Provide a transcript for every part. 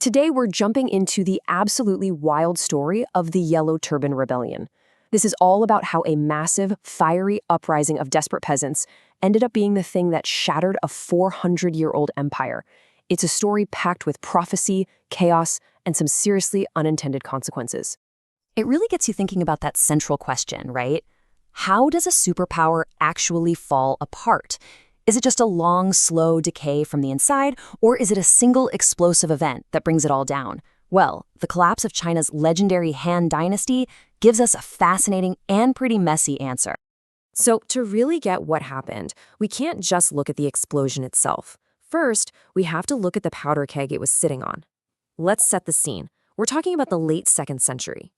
Today, we're jumping into the absolutely wild story of the Yellow Turban Rebellion. This is all about how a massive, fiery uprising of desperate peasants ended up being the thing that shattered a 400-year-old empire. It's a story packed with prophecy, chaos, and some seriously unintended consequences. It really gets you thinking about that central question, right? How does a superpower actually fall apart? Is it just a long, slow decay from the inside, or is it a single explosive event that brings it all down? Well, the collapse of China's legendary Han Dynasty gives us a fascinating and pretty messy answer. So, to really get what happened, we can't just look at the explosion itself. First, we have to look at the powder keg it was sitting on. Let's set the scene. We're talking about the late 2nd century.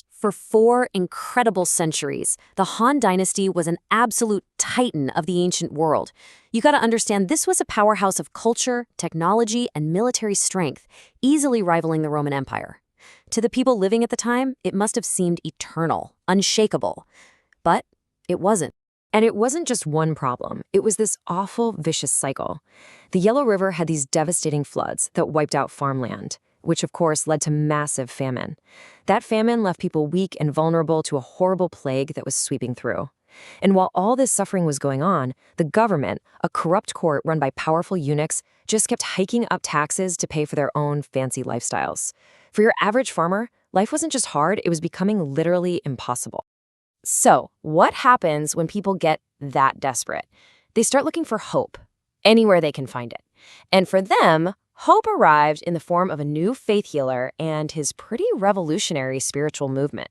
For 4 incredible centuries, the Han Dynasty was an absolute titan of the ancient world. You gotta understand, this was a powerhouse of culture, technology, and military strength, easily rivaling the Roman Empire. To the people living at the time, it must have seemed eternal, unshakable. But it wasn't. And it wasn't just one problem. It was this awful, vicious cycle. The Yellow River had these devastating floods that wiped out farmland, which of course led to massive famine. That famine left people weak and vulnerable to a horrible plague that was sweeping through. And while all this suffering was going on, the government, a corrupt court run by powerful eunuchs, just kept hiking up taxes to pay for their own fancy lifestyles. For your average farmer, life wasn't just hard, it was becoming literally impossible. So, what happens when people get that desperate? They start looking for hope, anywhere they can find it. And for them, hope arrived in the form of a new faith healer and his pretty revolutionary spiritual movement.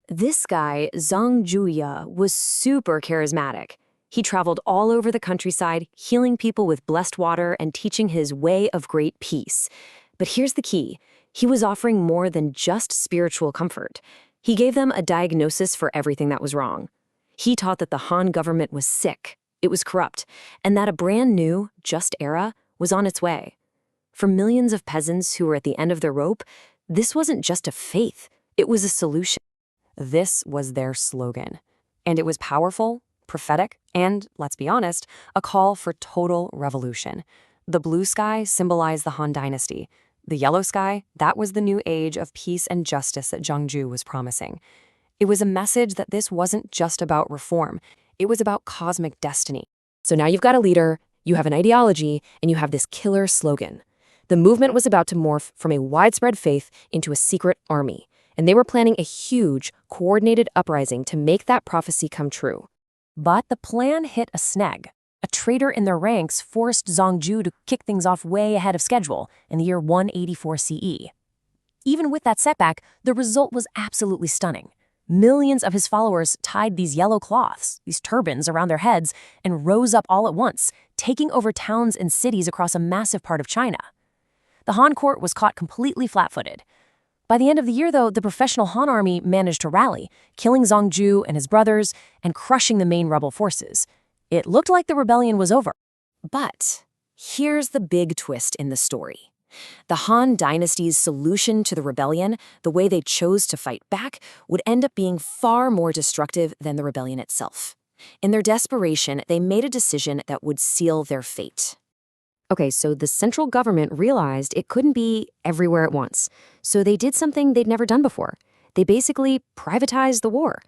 This guy, Zhang Juya, was super charismatic. He traveled all over the countryside, healing people with blessed water and teaching his way of great peace. But here's the key. He was offering more than just spiritual comfort. He gave them a diagnosis for everything that was wrong. He taught that the Han government was sick, it was corrupt, and that a brand new, just era was on its way. For millions of peasants who were at the end of their rope, this wasn't just a faith, it was a solution. This was their slogan. And it was powerful, prophetic, and, let's be honest, a call for total revolution. The blue sky symbolized the Han Dynasty. The yellow sky, that was the new age of peace and justice that Zhang Ju was promising. It was a message that this wasn't just about reform, it was about cosmic destiny. So now you've got a leader, you have an ideology, and you have this killer slogan. The movement was about to morph from a widespread faith into a secret army, and they were planning a huge, coordinated uprising to make that prophecy come true. But the plan hit a snag. A traitor in their ranks forced Zhang Ju to kick things off way ahead of schedule in the year 184 CE. Even with that setback, the result was absolutely stunning. Millions of his followers tied these yellow cloths, these turbans, around their heads and rose up all at once, taking over towns and cities across a massive part of China. The Han court was caught completely flat-footed. By the end of the year, though, the professional Han army managed to rally, killing Zhang Ju and his brothers and crushing the main rebel forces. It looked like the rebellion was over. But here's the big twist in the story. The Han Dynasty's solution to the rebellion, the way they chose to fight back, would end up being far more destructive than the rebellion itself. In their desperation, they made a decision that would seal their fate. Okay, so the central government realized it couldn't be everywhere at once. So they did something they'd never done before. They basically privatized the war.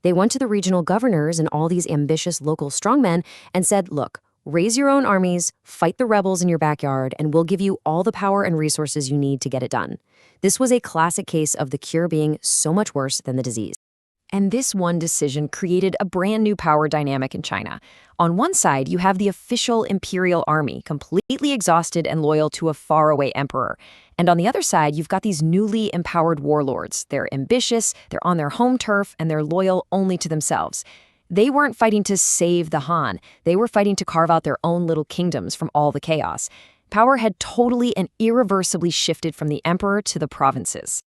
They went to the regional governors and all these ambitious local strongmen and said, look, raise your own armies, fight the rebels in your backyard, and we'll give you all the power and resources you need to get it done. This was a classic case of the cure being so much worse than the disease. And this one decision created a brand new power dynamic in China. On one side, you have the official imperial army, completely exhausted and loyal to a faraway emperor. And on the other side, you've got these newly empowered warlords. They're ambitious, they're on their home turf, and they're loyal only to themselves. They weren't fighting to save the Han. They were fighting to carve out their own little kingdoms from all the chaos. Power had totally and irreversibly shifted from the emperor to the provinces.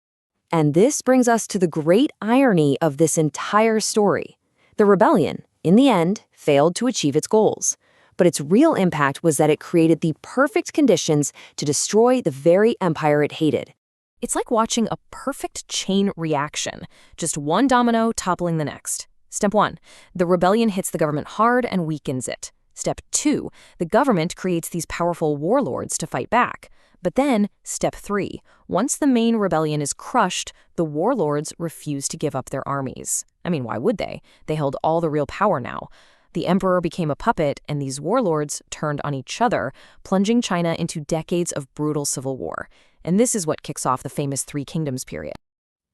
And this brings us to the great irony of this entire story. The rebellion, in the end, failed to achieve its goals. But its real impact was that it created the perfect conditions to destroy the very empire it hated. It's like watching a perfect chain reaction, just one domino toppling the next. Step 1, the rebellion hits the government hard and weakens it. Step 2, the government creates these powerful warlords to fight back. But then, step 3. Once the main rebellion is crushed, the warlords refuse to give up their armies. I mean, why would they? They held all the real power now. The emperor became a puppet, and these warlords turned on each other, plunging China into decades of brutal civil war. And this is what kicks off the famous Three Kingdoms period.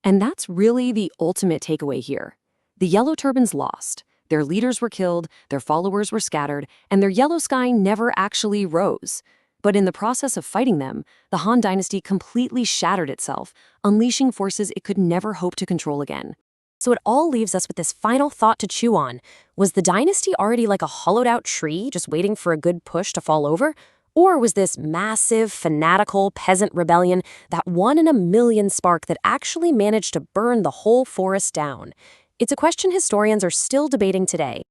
And that's really the ultimate takeaway here. The Yellow Turbans lost. Their leaders were killed, their followers were scattered, and their yellow sky never actually rose. But in the process of fighting them, the Han dynasty completely shattered itself, unleashing forces it could never hope to control again. So it all leaves us with this final thought to chew on. Was the dynasty already like a hollowed-out tree, just waiting for a good push to fall over? Or was this massive, fanatical peasant rebellion that 1 in a million spark that actually managed to burn the whole forest down? It's a question historians are still debating today.